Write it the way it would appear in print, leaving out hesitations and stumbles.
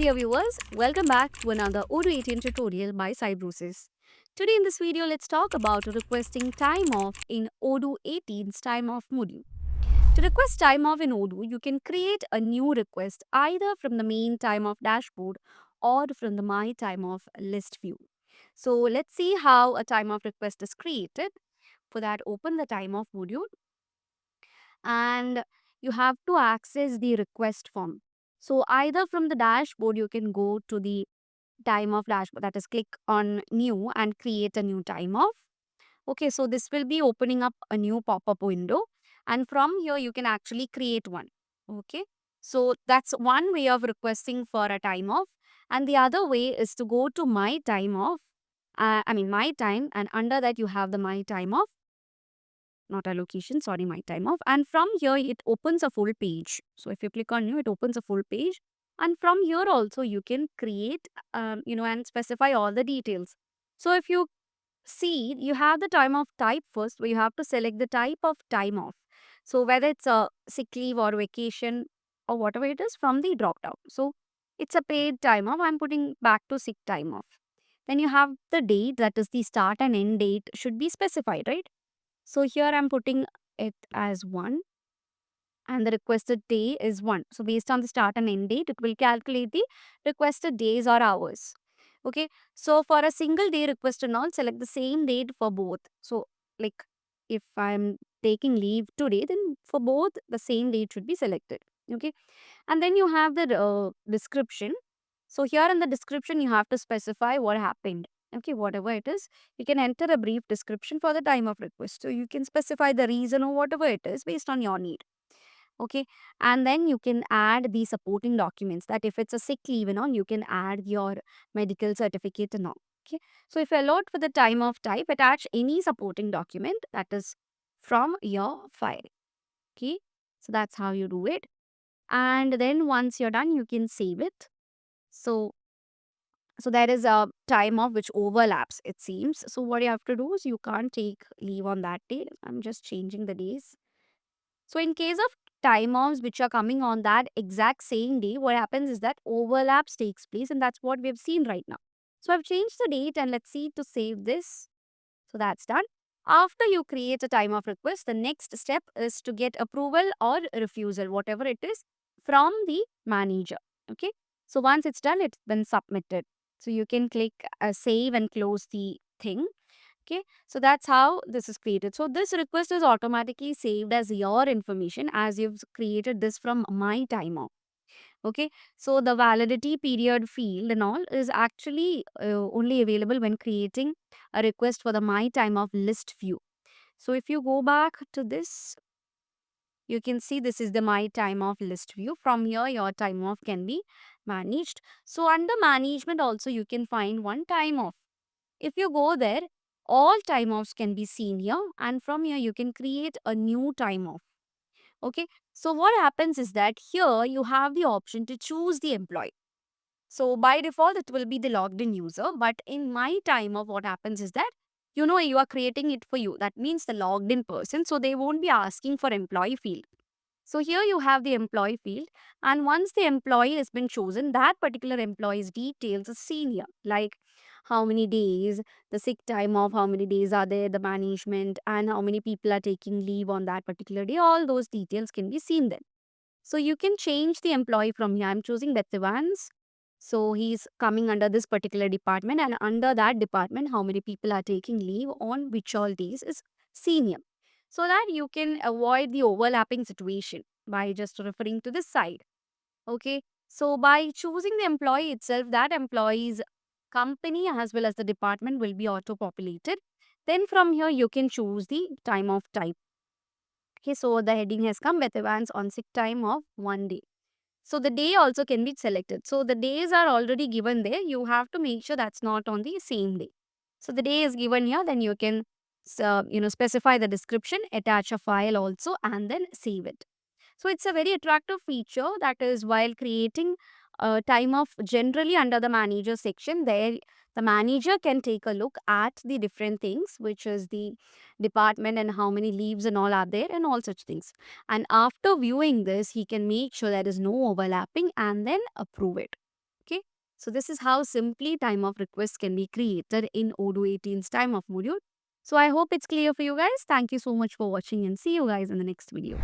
dear viewers, welcome back to another Odoo 18 tutorial by Cybrosis. Today in this video, let's talk about requesting time off in Odoo 18's time off module. To request time off in Odoo, you can create a new request either from the main time off dashboard or from the My Time Off list view. So let's see how a time off request is created. For that, open the time off module and you have to access the request form. So either from the dashboard, you can go to the time off dashboard, that is click on new and create a new time off. Okay, so this will be opening up a new pop-up window and from here you can actually create one. Okay, so that's one way of requesting for a time off, and the other way is to go to my time off, my time, and under that you have the my time off, not allocation, sorry, my time off. And from here, it opens a full page. So if you click on new, it opens a full page. And from here also, you can create, and specify all the details. So if you see, you have the time off type first, where you have to select the type of time off. So whether it's a sick leave or vacation or whatever it is from the drop down. So it's a paid time off. I'm putting back to sick time off. Then you have the date, that is the start and end date should be specified, right? So here I'm putting it as 1 and the requested day is 1. So based on the start and end date, it will calculate the requested days or hours. Okay. So for a single day request and all, select the same date for both. So like if I'm taking leave today, then for both the same date should be selected. Okay. And then you have the description. So here in the description, you have to specify what happened. Okay, whatever it is, you can enter a brief description for the time of request. So you can specify the reason or whatever it is based on your need. Okay, and then you can add the supporting documents, that if it's a sick leave and all, you can add your medical certificate and all. Okay, so if you allot for the time of type, attach any supporting document that is from your file. Okay, so that's how you do it. And then once you're done, you can save it. So there is a time off which overlaps, it seems. So what you have to do is you can't take leave on that day. I'm just changing the days. So in case of time offs which are coming on that exact same day, what happens is that overlaps takes place, and that's what we've seen right now. So I've changed the date and let's see to save this. So that's done. After you create a time off request, the next step is to get approval or refusal, whatever it is, from the manager. Okay. So once it's done, it's been submitted. So you can click save and close the thing. Okay. So that's how this is created. So this request is automatically saved as your information as you've created this from my time off. Okay, so the validity period field and all is actually only available when creating a request for the my time off list view. So if you go back to this, you can see this is the my time off list view. From here, your time off can be managed. So under management also, you can find one time off. If you go there, all time offs can be seen here, and from here you can create a new time off. Okay, so what happens is that here you have the option to choose the employee. So by default, it will be the logged in user. But in my time of what happens is that, you are creating it for you. That means the logged in person. So they won't be asking for employee field. So here you have the employee field. And once the employee has been chosen, that particular employee's details are seen here. Like how many days, the sick time of how many days are there, the management, and how many people are taking leave on that particular day. All those details can be seen then. So you can change the employee from here. I'm choosing Beth Evans. So he's coming under this particular department, and under that department, how many people are taking leave on which all days is senior. So that you can avoid the overlapping situation by just referring to this side. Okay. So by choosing the employee itself, that employee's company as well as the department will be auto populated. Then from here, you can choose the time of type. Okay, so the heading has come with Evans on sick time of 1 day. So the day also can be selected. So the days are already given there. You have to make sure that's not on the same day. So the day is given here, then you can specify the description, attach a file also, and then save it. So it's a very attractive feature, that is while creating a time off generally under the manager section, there the manager can take a look at the different things, which is the department and how many leaves and all are there and all such things. And after viewing this, he can make sure there is no overlapping and then approve it. Okay. So this is how simply time off requests can be created in Odoo 18's time off module. So I hope it's clear for you guys. Thank you so much for watching and see you guys in the next video.